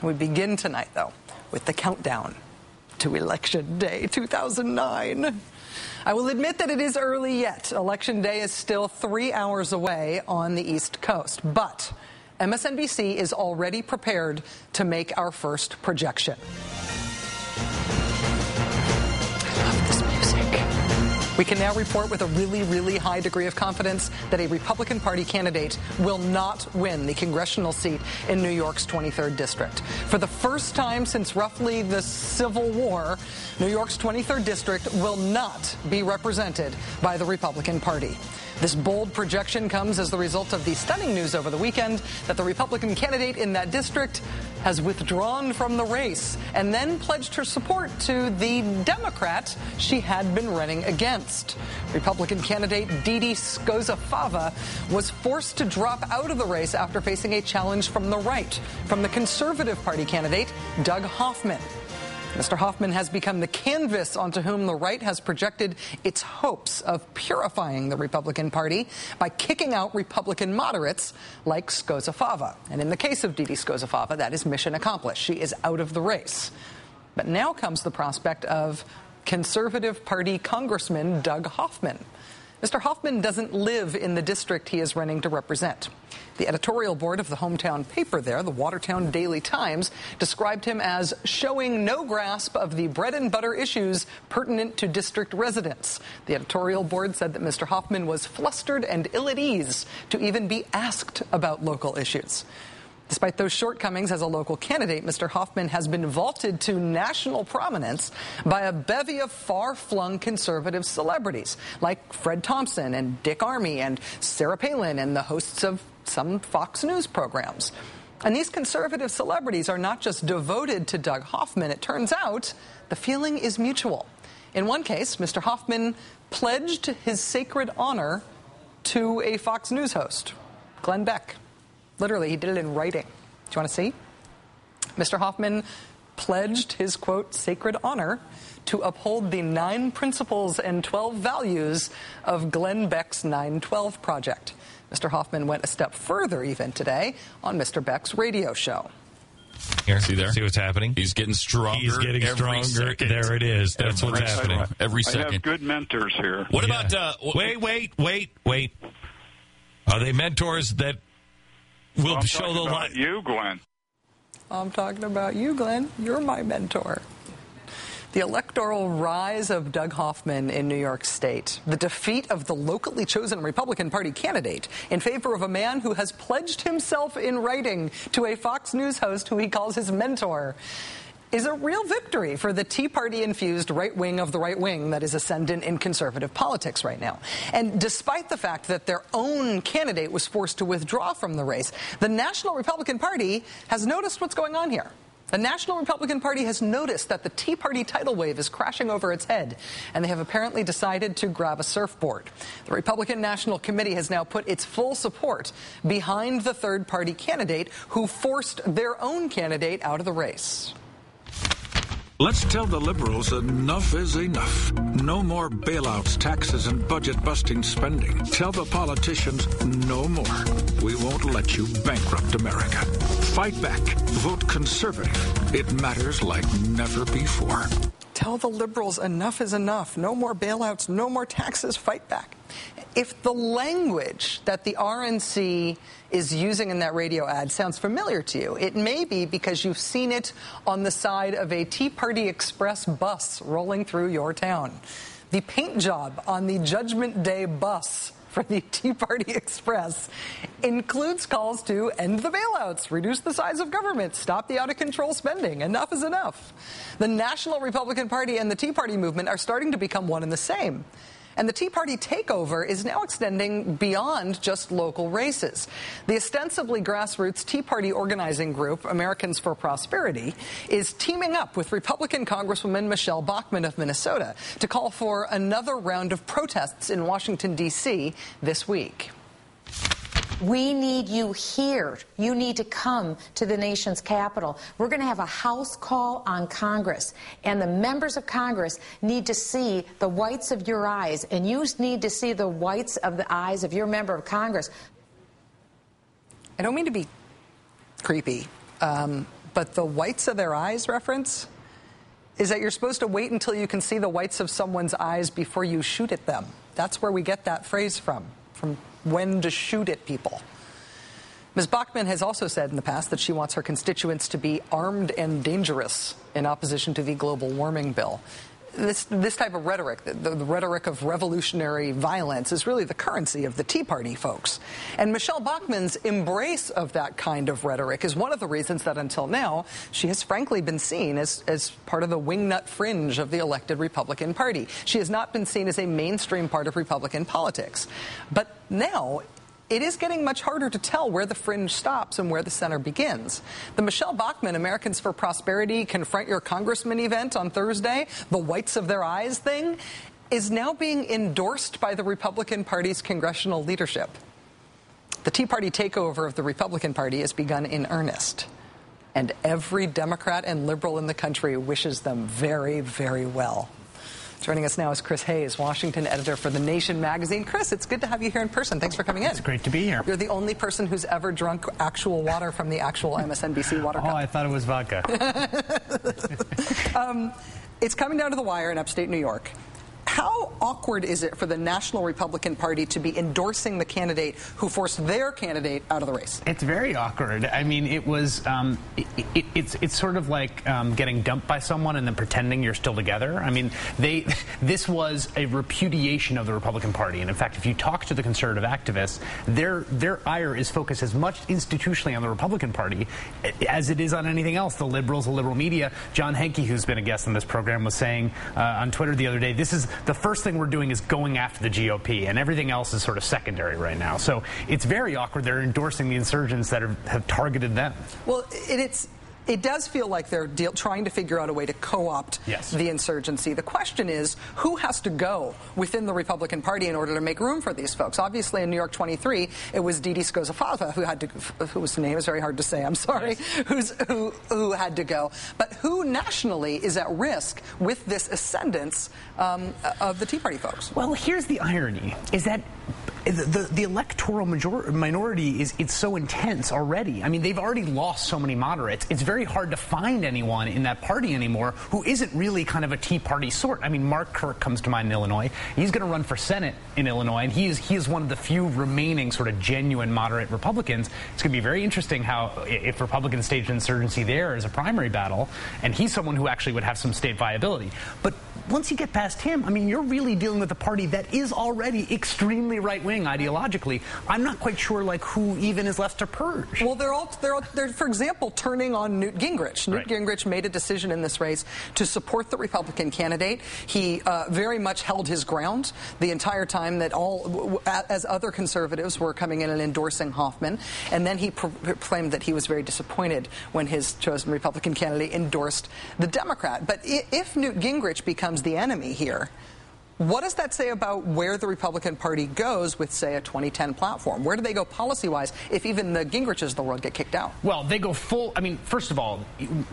We begin tonight, though, with the countdown to Election Day 2009. I will admit that it is early yet. Election Day is still 3 hours away on the East Coast, but MSNBC is already prepared to make our first projection. We can now report with a really high degree of confidence that a Republican Party candidate will not win the congressional seat in New York's 23rd district. For the first time since roughly the Civil War, New York's 23rd district will not be represented by the Republican Party. This bold projection comes as the result of the stunning news over the weekend that the Republican candidate in that district has withdrawn from the race and then pledged her support to the Democrat she had been running against. Republican candidate Didi Skozafava was forced to drop out of the race after facing a challenge from the right, from the Conservative Party candidate Doug Hoffman. Mr. Hoffman has become the canvas onto whom the right has projected its hopes of purifying the Republican Party by kicking out Republican moderates like Skozafava. And in the case of Didi Skozafava, that is mission accomplished. She is out of the race. But now comes the prospect of Conservative Party Congressman Doug Hoffman. Mr. Hoffman doesn't live in the district he is running to represent. The editorial board of the hometown paper there, the Watertown Daily Times, described him as showing no grasp of the bread and butter issues pertinent to district residents. The editorial board said that Mr. Hoffman was flustered and ill at ease to even be asked about local issues. Despite those shortcomings as a local candidate, Mr. Hoffman has been vaulted to national prominence by a bevy of far-flung conservative celebrities like Fred Thompson and Dick Armey and Sarah Palin and the hosts of some Fox News programs. And these conservative celebrities are not just devoted to Doug Hoffman. It turns out the feeling is mutual. In one case, Mr. Hoffman pledged his sacred honor to a Fox News host, Glenn Beck. Literally, he did it in writing. Do you want to see? Mr. Hoffman pledged his, quote, sacred honor to uphold the 9 principles and 12 values of Glenn Beck's 9/12 Project. Mr. Hoffman went a step further even today on Mr. Beck's radio show. Here, see there? See what's happening? He's getting stronger. He's getting stronger. Second. There it is. That's what's happening. Every second. I have good mentors here. What about... Wait. Are they mentors that will show the light? You, Glenn. I'm talking about you, Glenn. You're my mentor. The electoral rise of Doug Hoffman in New York State, the defeat of the locally chosen Republican Party candidate in favor of a man who has pledged himself in writing to a Fox News host who he calls his mentor, is a real victory for the Tea Party-infused right wing of the right wing that is ascendant in conservative politics right now. And despite the fact that their own candidate was forced to withdraw from the race, the National Republican Party has noticed what's going on here. The National Republican Party has noticed that the Tea Party tidal wave is crashing over its head, and they have apparently decided to grab a surfboard. The Republican National Committee has now put its full support behind the third-party candidate who forced their own candidate out of the race. Let's tell the liberals enough is enough. No more bailouts, taxes, and budget-busting spending. Tell the politicians no more. We won't let you bankrupt America. Fight back. Vote conservative. It matters like never before. Tell the liberals enough is enough. No more bailouts, no more taxes, fight back. If the language that the RNC is using in that radio ad sounds familiar to you, it may be because you've seen it on the side of a Tea Party Express bus rolling through your town. The paint job on the Judgment Day bus for the Tea Party Express includes calls to end the bailouts, reduce the size of government, stop the out-of-control spending. Enough is enough. The National Republican Party and the Tea Party movement are starting to become one and the same. And the Tea Party takeover is now extending beyond just local races. The ostensibly grassroots Tea Party organizing group, Americans for Prosperity, is teaming up with Republican Congresswoman Michelle Bachmann of Minnesota to call for another round of protests in Washington, D.C. this week. We need you here. You need to come to the nation's capital. We're going to have a house call on Congress, and the members of Congress need to see the whites of your eyes, and you need to see the whites of the eyes of your member of Congress. I don't mean to be creepy, but the whites of their eyes reference is that you're supposed to wait until you can see the whites of someone's eyes before you shoot at them. That's where we get that phrase from when to shoot at people. Ms. Bachmann has also said in the past that she wants her constituents to be armed and dangerous in opposition to the global warming bill. This type of rhetoric, the rhetoric of revolutionary violence, is really the currency of the Tea Party folks. And Michelle Bachmann's embrace of that kind of rhetoric is one of the reasons that until now she has frankly been seen as part of the wingnut fringe of the elected Republican Party. She has not been seen as a mainstream part of Republican politics. But now it is getting much harder to tell where the fringe stops and where the center begins. The Michelle Bachmann Americans for Prosperity Confront Your Congressman event on Thursday, the whites of their eyes thing, is now being endorsed by the Republican Party's congressional leadership. The Tea Party takeover of the Republican Party has begun in earnest, and every Democrat and liberal in the country wishes them very, very well. Joining us now is Chris Hayes, Washington editor for The Nation magazine. Chris, it's good to have you here in person. Thanks for coming in. It's great to be here. You're the only person who's ever drunk actual water from the actual MSNBC water cup. Oh, I thought it was vodka. It's coming down to the wire in upstate New York. How awkward is it for the National Republican Party to be endorsing the candidate who forced their candidate out of the race? It's very awkward. I mean, it was, it's sort of like getting dumped by someone and then pretending you're still together. I mean, this was a repudiation of the Republican Party. And in fact, if you talk to the conservative activists, their ire is focused as much institutionally on the Republican Party as it is on anything else. The liberals, the liberal media. John Henke, who's been a guest on this program, was saying on Twitter the other day, this is the first thing we're doing is going after the GOP, and everything else is sort of secondary right now. So it's very awkward. They're endorsing the insurgents that have targeted them. Well, it does feel like they're trying to figure out a way to co-opt the insurgency. The question is, who has to go within the Republican Party in order to make room for these folks? Obviously, in New York 23, it was Didi Scozafava whose name is very hard to say, I'm sorry, who had to go. But who nationally is at risk with this ascendance of the Tea Party folks? Well, here's the irony, is that the electoral minority it's so intense already. I mean, they've already lost so many moderates. It's very hard to find anyone in that party anymore who isn't really kind of a Tea Party sort. I mean, Mark Kirk comes to mind in Illinois. He's going to run for Senate in Illinois, and he is one of the few remaining sort of genuine moderate Republicans. It's going to be very interesting how, if Republicans stage insurgency there as a primary battle, and he's someone who actually would have some state viability. But once you get past him, I mean, you're really dealing with a party that is already extremely right-wing ideologically. I'm not quite sure, like, who even is left to purge. Well, they're for example, turning on Newt Gingrich. Newt Gingrich made a decision in this race to support the Republican candidate. He very much held his ground the entire time that as other conservatives were coming in and endorsing Hoffman. And then he proclaimed that he was very disappointed when his chosen Republican candidate endorsed the Democrat. But if Newt Gingrich becomes the enemy here, what does that say about where the Republican Party goes with, say, a 2010 platform? Where do they go policy-wise if even the Gingriches of the world get kicked out? Well, they go full. I mean, first of all,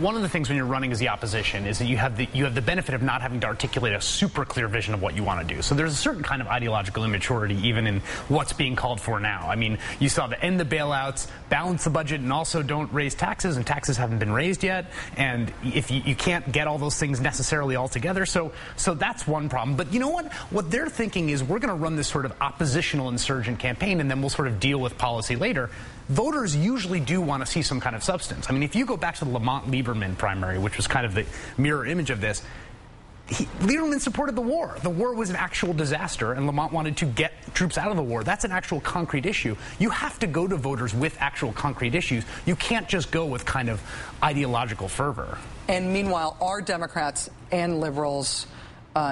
one of the things when you're running as the opposition is that you have the benefit of not having to articulate a super clear vision of what you want to do. So there's a certain kind of ideological immaturity even in what's being called for now. I mean, you saw the end the bailouts, balance the budget, and also don't raise taxes, and taxes haven't been raised yet. And if you can't get all those things necessarily all together, so that's one problem. But you know what they're thinking is, we're going to run this sort of oppositional insurgent campaign and then we'll sort of deal with policy later. Voters usually do want to see some kind of substance. I mean, if you go back to the Lamont-Lieberman primary, which was kind of the mirror image of this, Lieberman supported the war. The war was an actual disaster, and Lamont wanted to get troops out of the war. That's an actual concrete issue. You have to go to voters with actual concrete issues. You can't just go with kind of ideological fervor. And meanwhile, are Democrats and liberals...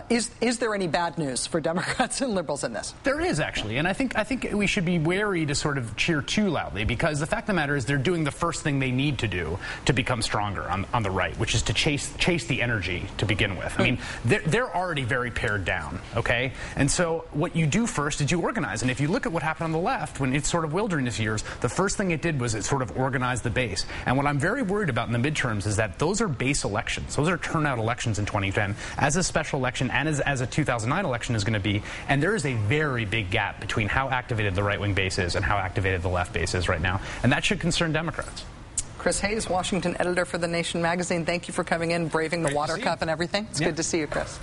Is there any bad news for Democrats and liberals in this? There is, actually, and I think we should be wary to sort of cheer too loudly, because the fact of the matter is they're doing the first thing they need to do to become stronger on the right, which is to chase the energy to begin with. I mean, they're already very pared down, okay? And so what you do first is you organize, and if you look at what happened on the left when it's sort of wilderness years, the first thing it did was it sort of organized the base. And what I'm very worried about in the midterms is that those are base elections. Those are turnout elections in 2010, as a special election and as a 2009 election is going to be, and there is a very big gap between how activated the right-wing base is and how activated the left base is right now, and that should concern Democrats. Chris Hayes, Washington editor for The Nation magazine. Thank you for coming in, braving the water cup and everything. It's good to see you, Chris.